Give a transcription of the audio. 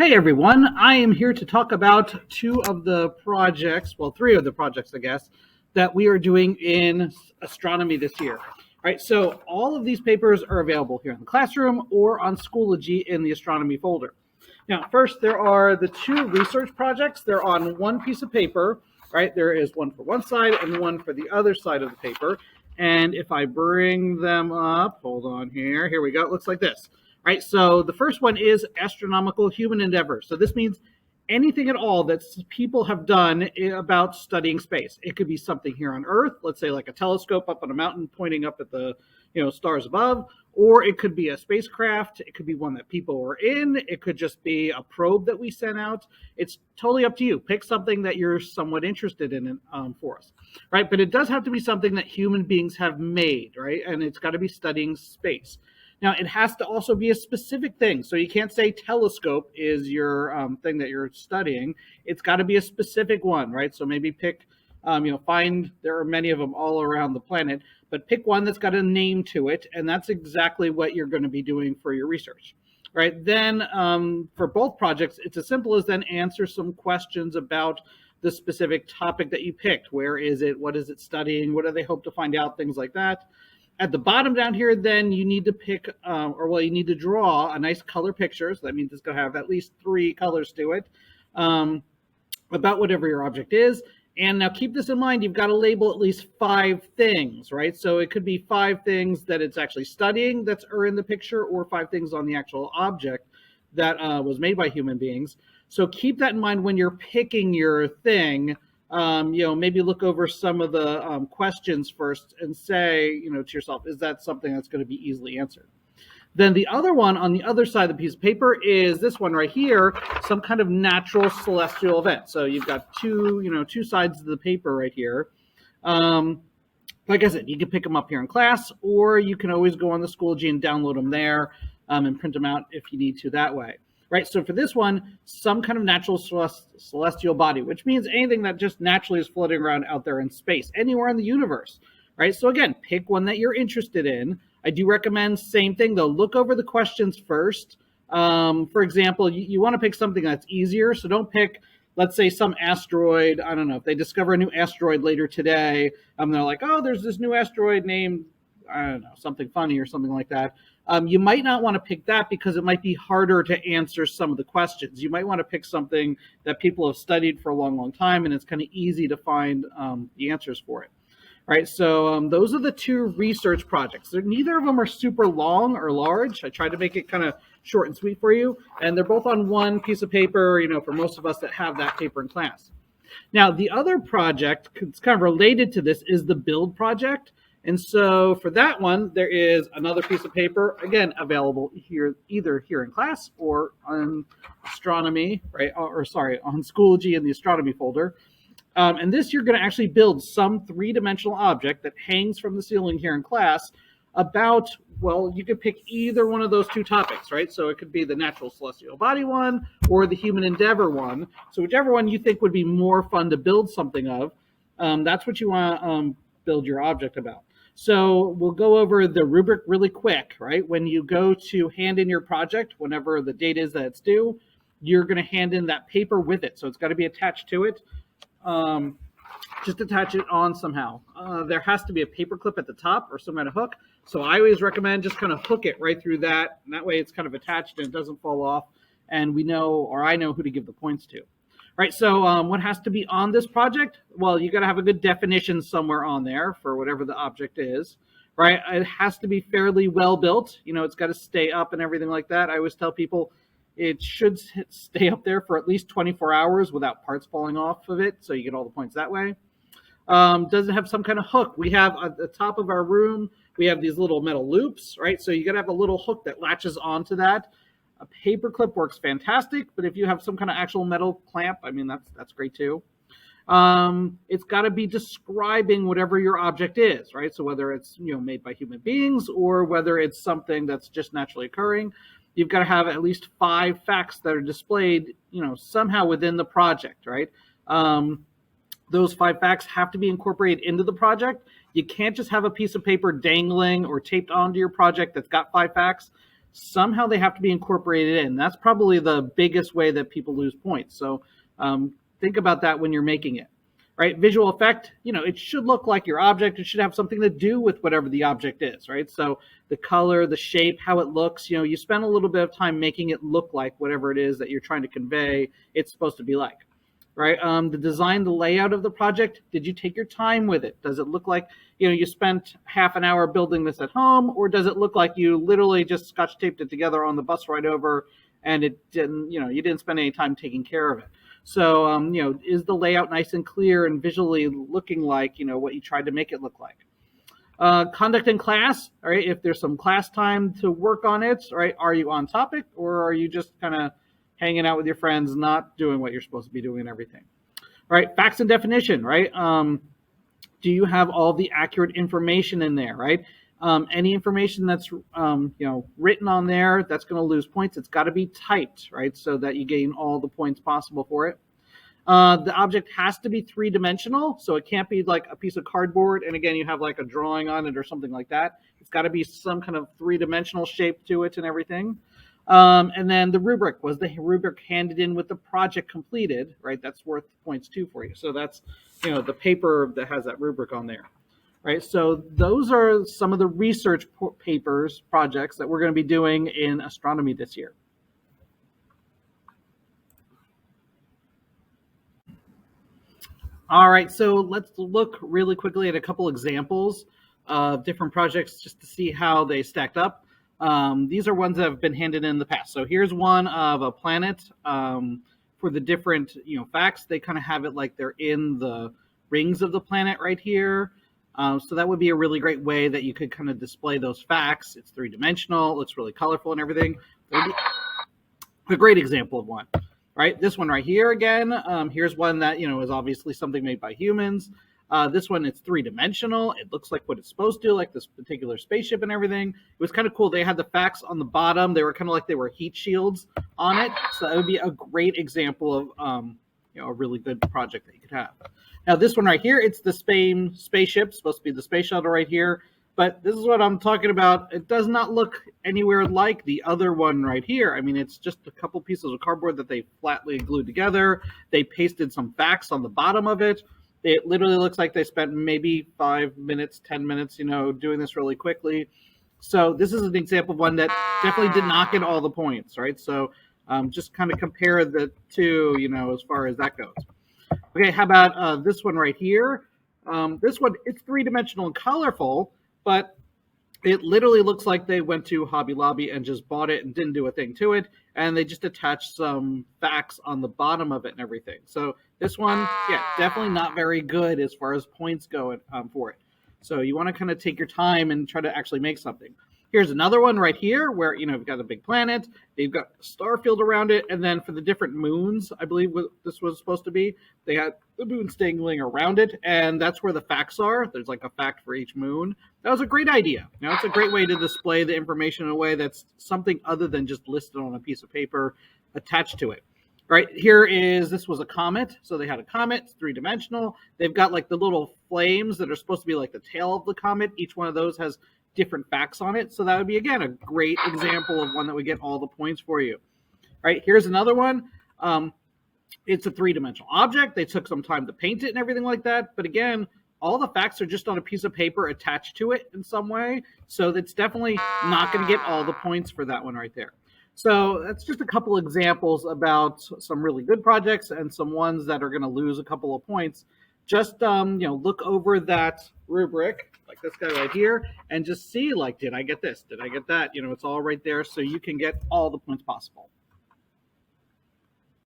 Hey everyone, I am here to talk about two of the projects, well, three of the projects, I guess, that we are doing in astronomy this year. All right, so all of these papers are available here in the classroom or on Schoology in the astronomy folder. Now, first, there are the two research projects. They're on one piece of paper, right? There is one for one side and one for the other side of the paper. And if I bring them up, hold on here we go. It looks like this. Right, so the first one is astronomical human endeavors. So this means anything at all that people have done about studying space. It could be something here on Earth, let's say like a telescope up on a mountain pointing up at the stars above, or it could be a spacecraft. It could be one that people were in. It could just be a probe that we sent out. It's totally up to you. Pick something that you're somewhat interested in for us, right? But it does have to be something that human beings have made, right? And it's got to be studying space. Now, it has to also be a specific thing. So you can't say telescope is your thing that you're studying. It's got to be a specific one, right? So maybe pick, there are many of them all around the planet, but pick one that's got a name to it. And that's exactly what you're going to be doing for your research, right? Then for both projects, it's as simple as then answer some questions about the specific topic that you picked. Where is it? What is it studying? What do they hope to find out? Things like that. At the bottom down here, then you need to pick, you need to draw a nice color picture. So that means it's going to have at least 3 colors to it about whatever your object is. And now keep this in mind, you've got to label at least 5 things, right? So it could be 5 things that it's actually studying that are in the picture, or 5 things on the actual object that was made by human beings. So keep that in mind when you're picking your thing. Maybe look over some of the questions first and say, to yourself, is that something that's going to be easily answered? Then the other one on the other side of the piece of paper is this one right here, some kind of natural celestial event. So you've got two sides of the paper right here. Like I said, you can pick them up here in class, or you can always go on the Schoology and download them there and print them out if you need to that way. Right, so for this one, some kind of natural celestial body, which means anything that just naturally is floating around out there in space, anywhere in the universe, right? So again, pick one that you're interested in. I do recommend, same thing though, look over the questions first. For example, you want to pick something that's easier, so don't pick, let's say, some asteroid. I don't know, if they discover a new asteroid later today, they're like, oh, there's this new asteroid named, I don't know, something funny or something like that. You might not want to pick that because it might be harder to answer some of the questions. You might want to pick something that people have studied for a long, long time, and it's kind of easy to find the answers for it. Right, so those are the 2 research projects. Neither of them are super long or large. I tried to make it kind of short and sweet for you, and they're both on one piece of paper, for most of us that have that paper in class. Now, the other project, it's kind of related to this, is the build project. And so for that one, there is another piece of paper, again, available here, either here in class or on astronomy, right? On Schoology in the astronomy folder. And this, you're going to actually build some 3-dimensional object that hangs from the ceiling here in class about, well, you could pick either one of those 2 topics, right? So it could be the natural celestial body one or the human endeavor one. So whichever one you think would be more fun to build something of, that's what you want to build your object about. So we'll go over the rubric really quick, right? When you go to hand in your project, whenever the date is that it's due, you're going to hand in that paper with it. So it's got to be attached to it. Just attach it on somehow. There has to be a paper clip at the top or some kind of hook. So I always recommend just kind of hook it right through that. And that way it's kind of attached and it doesn't fall off. And we know, or I know, who to give the points to. Right, so what has to be on this project? Well, you got to have a good definition somewhere on there for whatever the object is, right? It has to be fairly well built. It's got to stay up and everything like that. I always tell people it should stay up there for at least 24 hours without parts falling off of it, so you get all the points that way. Does it have some kind of hook? We have at the top of our room, we have these little metal loops, right? So you got to have a little hook that latches onto that. A paper clip works fantastic, but if you have some kind of actual metal clamp, that's great too. It's got to be describing whatever your object is, right? So whether it's made by human beings or whether it's something that's just naturally occurring, you've got to have at least 5 facts that are displayed, somehow within the project, right? Those 5 facts have to be incorporated into the project. You can't just have a piece of paper dangling or taped onto your project that's got 5 facts. somehow they have to be incorporated in. That's probably the biggest way that people lose points. So think about that when you're making it. Right, visual effect, it should look like your object. It should have something to do with whatever the object is, right? So the color, the shape, how it looks, you spend a little bit of time making it look like whatever it is that you're trying to convey it's supposed to be like, right? The design, the layout of the project, did you take your time with it? Does it look like, you spent half an hour building this at home, or does it look like you literally just scotch taped it together on the bus ride over and it didn't, you didn't spend any time taking care of it? So, is the layout nice and clear and visually looking like, what you tried to make it look like? Conduct in class, all right, if there's some class time to work on it, right, are you on topic, or are you just kind of hanging out with your friends, not doing what you're supposed to be doing and everything? All right, facts and definition, right? Do you have all the accurate information in there, right? Any information that's written on there that's going to lose points, it's got to be typed, right, so that you gain all the points possible for it. The object has to be three-dimensional, so it can't be like a piece of cardboard and again you have like a drawing on it or something like that. It's got to be some kind of three-dimensional shape to it and everything. And then the rubric, was the rubric handed in with the project completed, right? That's worth points too for you. So that's the paper that has that rubric on there. Right, so those are some of the research papers, projects that we're going to be doing in astronomy this year. All right, so let's look really quickly at a couple examples of different projects just to see how they stacked up. These are ones that have been handed in the past. So here's one of a planet. For the different facts, they kind of have it like they're in the rings of the planet right here. So that would be a really great way that you could kind of display those facts. It's three-dimensional, looks really colorful and everything. A great example of one, right? This one right here again. Here's one that, is obviously something made by humans. This one, it's three-dimensional. It looks like what it's supposed to, like this particular spaceship and everything. It was kind of cool. They had the facts on the bottom. They were kind of like they were heat shields on it. So that would be a great example of, a really good project that you could have. Now, this one right here, it's the spaceship, supposed to be the space shuttle right here. But this is what I'm talking about. It does not look anywhere like the other one right here. I mean, it's just a couple pieces of cardboard that they flatly glued together. They pasted some facts on the bottom of it. It literally looks like they spent maybe 5 minutes, 10 minutes, doing this really quickly. So this is an example of one that definitely did not get all the points, right? So just kind of compare the two, as far as that goes. Okay, how about this one right here? This one, it's three-dimensional and colorful, but it literally looks like they went to Hobby Lobby and just bought it and didn't do a thing to it, and they just attached some facts on the bottom of it and everything. So this one, yeah, definitely not very good as far as points go for it. So you want to kind of take your time and try to actually make something. Here's another one right here where, we've got a big planet. They've got a star field around it. And then for the different moons, I believe what this was supposed to be, they had the moons dangling around it. And that's where the facts are. There's like a fact for each moon. That was a great idea. Now, it's a great way to display the information in a way that's something other than just listed on a piece of paper attached to it. Right here this was a comet. So they had a comet, it's three-dimensional. They've got like the little flames that are supposed to be like the tail of the comet. Each one of those has different facts on it. So that would be, again, a great example of one that would get all the points for you. All right, here's another one. It's a three-dimensional object. They took some time to paint it and everything like that. But again, all the facts are just on a piece of paper attached to it in some way. So that's definitely not going to get all the points for that one right there. So that's just a couple examples about some really good projects and some ones that are going to lose a couple of points. Just look over that rubric, like this guy right here, and just see, like, did I get this? Did I get that? It's all right there, so you can get all the points possible.